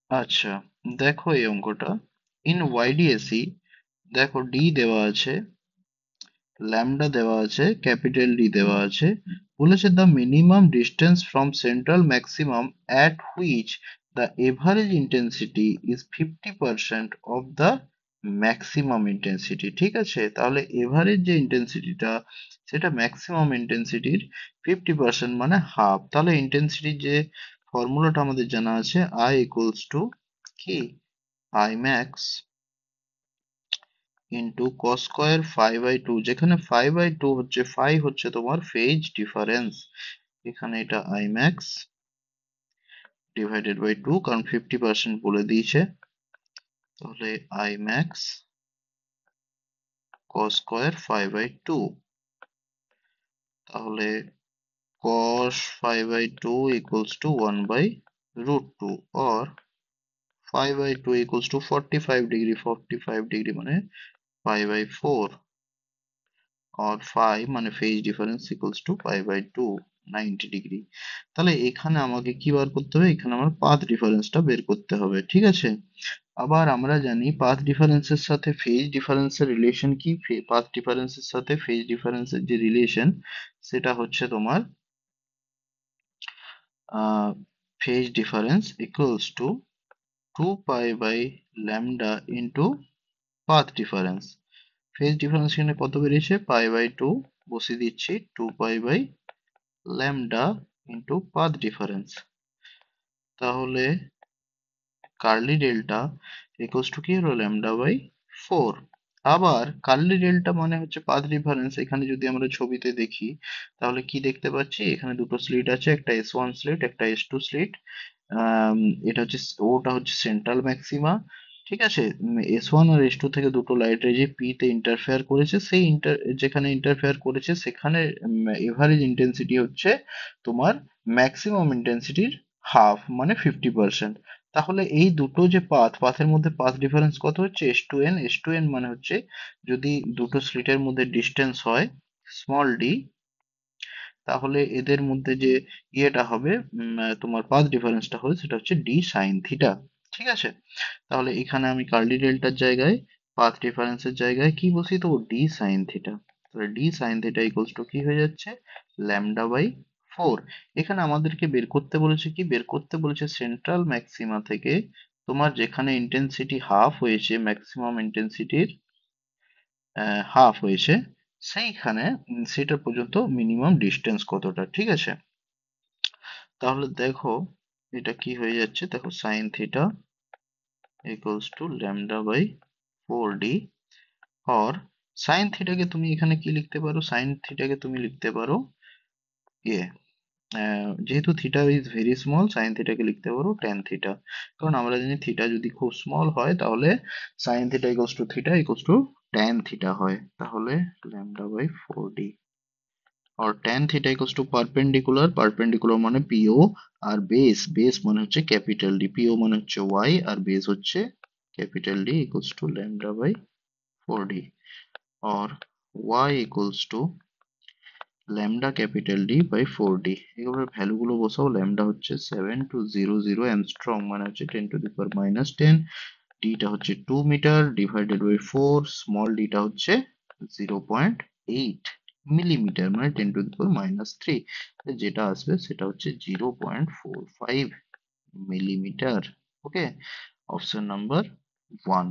আচ্ছা, দেখো এই অঙ্কটা ইন ওয়াইডিএসি, দেখো ডি দেওয়া আছে, ল্যামডা দেওয়া আছে, ক্যাপিটাল ডি দেওয়া আছে, বলেছে the minimum distance from central maximum at which the average intensity is 50% of the maximum intensity. ঠিক আছে, তাহলে এভারেজ যে ইন্টেন্সিটিটা সেটা ম্যাক্সিমাম ইন্টেন্সিটির 50% মানে হাফ। তাহলে ইন্টেন্সিটির যে ফর্মুলাটা আমাদের জানা আছে, আই ইকুয়ালস টু কি, I max into cos square 5/2, যেখানে 5/2 হচ্ছে, 5 হচ্ছে তোমার ফেজ ডিফারেন্স, এখানে এটা আই ম্যাক্স ডিভাইডেড বাই 2, কারণ 50% বলে দিয়েছে। তাহলে আই ম্যাক্স কস স্কোয়ার 5/2, তাহলে cos 5/2 equals to 1/√2, or 5/2 equals to 45 degree, 45 degree মানে 5/4, or 5 মানে phase difference equals two 5/2, 90 degree. তাহলে এখানে আমাকে কি বার করতে হবে, এখানে আমার পাথ ডিফারেন্সটা বের করতে হবে। ঠিক আছে, আবার আমরা জানি পাথ ডিফারেন্সের সাথে ফেজ ডিফারেন্সের রিলেশন কি, পাথ ডিফারেন্সের সাথে ফেজ ডিফারেন্সের যে রিলেশন সেটা হচ্ছে তোমার phase difference equals to 2 pi by lambda into path difference. Phase difference এখানে কত বেরিয়েছে, পাই/2 বসিয়ে দিচ্ছি, 2 pi by lambda into path difference. তাহলে কার্লি ডেল্টা ইকুয়ালস টু কি হলো, ল্যামডা/4। আবার কার্লি ডেল্টা মানে হচ্ছে পাথ ডিফারেন্স, এখানে যদি আমরা ছবিতে দেখি তাহলে কি দেখতে পাচ্ছি, এখানে দুটো স্লিট আছে, একটা S1 স্লিট, একটা S2 স্লিট। আম, এটা হচ্ছে, ওটা হচ্ছে সেন্ট্রাল ম্যাক্সিমা। ঠিক আছে, S1 আর S2 থেকে দুটো লাইট রে যে P তে ইন্টারফেয়ার করেছে, সেই যেখানে ইন্টারফেয়ার করেছে সেখানে এভারেজ ইন্টেন্সিটি হচ্ছে তোমার ম্যাক্সিমাম ইন্টেন্সিটির হাফ, মানে 50%। তাহলে এই দুটো যে পাথের মধ্যে পাথ ডিফারেন্স কত হচ্ছে, S2n। S2n মানে হচ্ছে যদি দুটো স্লিটের মধ্যে ডিস্টেন্স হয় স্মল ডি, তাহলে এদের মধ্যে যে ইয়েটা হবে, তোমার পাথ ডিফারেন্সটা হবে, সেটা হচ্ছে ডি সাইন থিটা। ঠিক আছে, তাহলে এখানে আমি কার্লি ডেল্টার জায়গায়, পাথ ডিফারেন্সের জায়গায় কি বসিয়ে দেবো, ডি সাইন থিটা। তাহলে D sign theta equals to কি হয়ে যাচ্ছে, ল্যামডা/4। এখানে আমাদেরকে বের করতে বলেছে কি, বের করতে বলেছে সেন্ট্রাল ম্যাক্সিমা থেকে তোমার যেখানে ইন্টেন্সিটি হাফ হয়েছে, ম্যাক্সিমাম ইন্টেন্সিটির হাফ হয়েছে, সেইখানে সেটা পর্যন্ত মিনিমাম ডিস্টেন্স কতটা। ঠিক আছে, তাহলে দেখো এটা কি হয়ে যাচ্ছে, দেখো sine theta equals to lambda, or sine থিটাকে তুমি এখানে কি লিখতে পারো, সাইন থিটাকে তুমি লিখতে পারো ইয়ে, যেহেতু theta is very small, sine থিটাকে লিখতে পারো ট্যান থিটা। কারণ আমরা জানি থিটা যদি খুব স্মল হয় তাহলে sign theta equals two theta equals two tan theta হয়। তাহলে ল্যামডা/4d, আর tan theta equals two perpendicular, perpendicular মানে পিও, আর বেস মানে হচ্ছে ক্যাপিটাল ডি। পিও মানে হচ্ছে ওয়াই আর বেস হচ্ছে capital D, equals to lambda, or y equals to lambda capital D by 4d। এগুলোর ভ্যালু গুলো বসাও, ল্যামডা হচ্ছে 7200 অ্যাংস্ট্রম, মানে হচ্ছে 10⁻⁻10, ডিটা হচ্ছে 2 মিটার ডিভাইডেড বাই 4, স্মল ডিটা হচ্ছে 0.8 মিলিমিটার, মানে 10⁻³ যেটা আসবে সেটা হচ্ছে 0.45 মিলিমিটার। ওকে, অপশন নাম্বার 1।